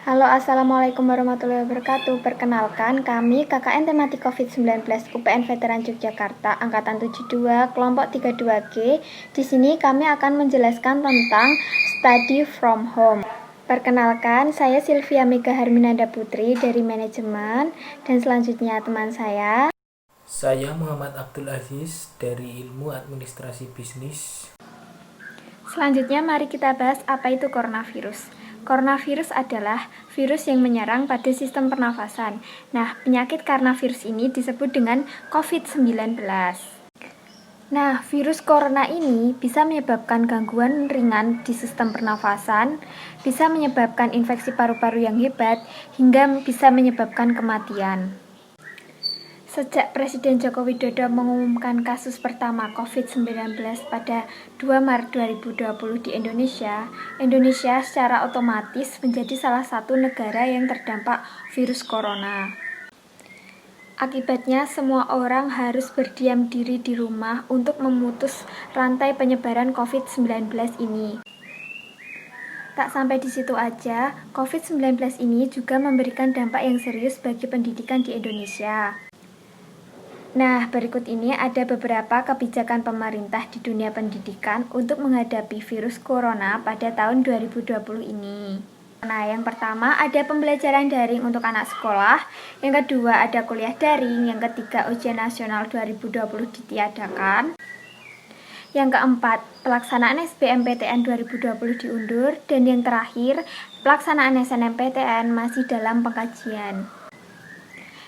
Halo, Assalamualaikum warahmatullahi wabarakatuh. Perkenalkan, kami KKN Tematik COVID-19 UPN Veteran Yogyakarta Angkatan 72 Kelompok 32G. Di sini kami akan menjelaskan tentang study from home. Perkenalkan, saya Sylvia Mega Harminanda Putri dari manajemen, dan selanjutnya teman saya. Saya Muhammad Abdul Aziz dari Ilmu Administrasi Bisnis. Selanjutnya mari kita bahas apa itu coronavirus. Coronavirus adalah virus yang menyerang pada sistem pernafasan. Nah, penyakit karena virus ini disebut dengan COVID-19. Nah, virus corona ini bisa menyebabkan gangguan ringan di sistem pernafasan, bisa menyebabkan infeksi paru-paru yang hebat, hingga bisa menyebabkan kematian. Sejak Presiden Joko Widodo mengumumkan kasus pertama COVID-19 pada 2 Maret 2020 di Indonesia secara otomatis menjadi salah satu negara yang terdampak virus corona. Akibatnya, semua orang harus berdiam diri di rumah untuk memutus rantai penyebaran COVID-19 ini. Tak sampai di situ aja, COVID-19 ini juga memberikan dampak yang serius bagi pendidikan di Indonesia. Nah, berikut ini ada beberapa kebijakan pemerintah di dunia pendidikan untuk menghadapi virus corona pada tahun 2020 ini. Nah, yang pertama ada pembelajaran daring untuk anak sekolah, yang kedua ada kuliah daring, yang ketiga ujian nasional 2020 ditiadakan, yang keempat pelaksanaan SBMPTN 2020 diundur, dan yang terakhir pelaksanaan SNMPTN masih dalam pengkajian.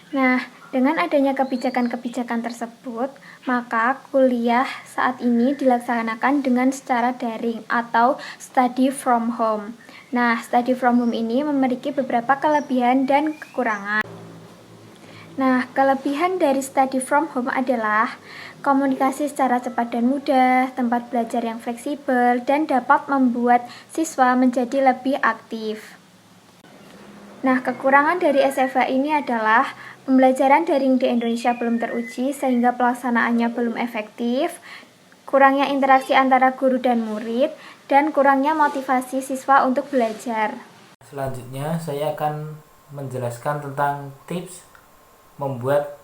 Nah, dengan adanya kebijakan-kebijakan tersebut, maka kuliah saat ini dilaksanakan dengan secara daring atau study from home. Nah, study from home ini memiliki beberapa kelebihan dan kekurangan. Nah, kelebihan dari study from home adalah komunikasi secara cepat dan mudah, tempat belajar yang fleksibel, dan dapat membuat siswa menjadi lebih aktif. Nah, kekurangan dari SFH ini adalah pembelajaran daring di Indonesia belum teruji sehingga pelaksanaannya belum efektif, kurangnya interaksi antara guru dan murid, dan kurangnya motivasi siswa untuk belajar. Selanjutnya saya akan menjelaskan tentang tips membuat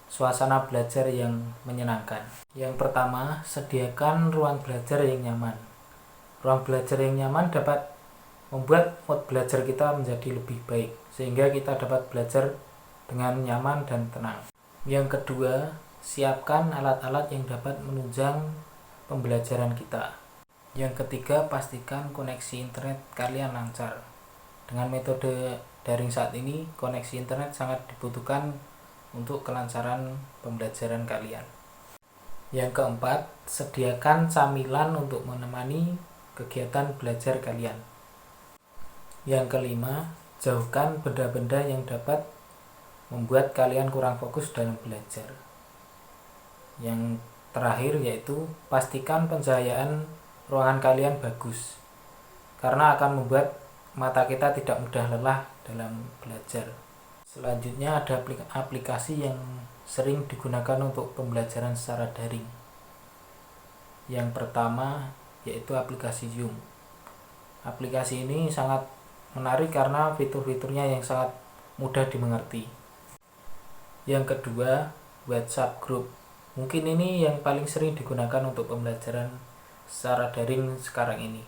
suasana belajar yang menyenangkan. Yang pertama, sediakan ruang belajar yang nyaman. Ruang belajar yang nyaman dapat membuat mood belajar kita menjadi lebih baik, sehingga kita dapat belajar dengan nyaman dan tenang. Yang kedua, siapkan alat-alat yang dapat menunjang pembelajaran kita. Yang ketiga, pastikan koneksi internet kalian lancar. Dengan metode daring saat ini, koneksi internet sangat dibutuhkan untuk kelancaran pembelajaran kalian. Yang keempat, sediakan camilan untuk menemani kegiatan belajar kalian. Yang kelima, jauhkan benda-benda yang dapat membuat kalian kurang fokus dalam belajar. Yang terakhir yaitu pastikan pencahayaan ruangan kalian bagus, karena akan membuat mata kita tidak mudah lelah dalam belajar. Selanjutnya ada aplikasi yang sering digunakan untuk pembelajaran secara daring. Yang pertama yaitu aplikasi Zoom. Aplikasi ini sangat menarik karena fitur-fiturnya yang sangat mudah dimengerti. Yang kedua, WhatsApp Group. Mungkin ini yang paling sering digunakan untuk pembelajaran secara daring sekarang ini,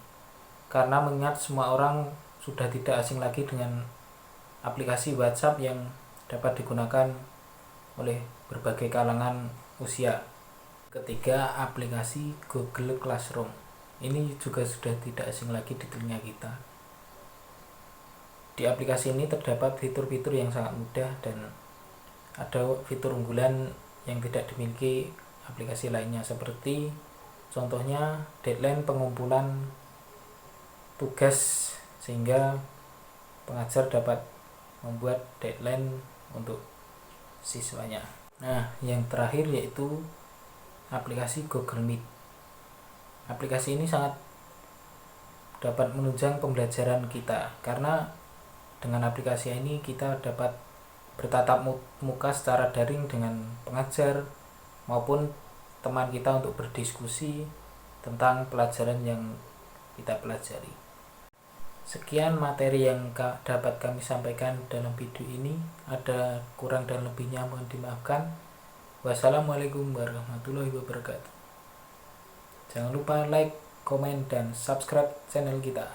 karena mengingat semua orang sudah tidak asing lagi dengan aplikasi WhatsApp yang dapat digunakan oleh berbagai kalangan usia. Ketiga, aplikasi Google Classroom. Ini juga sudah tidak asing lagi di telinga kita. Di aplikasi ini terdapat fitur-fitur yang sangat mudah dan ada fitur unggulan yang tidak dimiliki aplikasi lainnya, seperti contohnya deadline pengumpulan tugas, sehingga pengajar dapat membuat deadline untuk siswanya. Nah, yang terakhir yaitu aplikasi Google Meet. Aplikasi ini sangat dapat menunjang pembelajaran kita, karena dengan aplikasi ini kita dapat bertatap muka secara daring dengan pengajar maupun teman kita untuk berdiskusi tentang pelajaran yang kita pelajari. Sekian materi yang dapat kami sampaikan dalam video ini. Ada kurang dan lebihnya mohon dimaafkan. Wassalamualaikum warahmatullahi wabarakatuh. Jangan lupa like, komen, dan subscribe channel kita.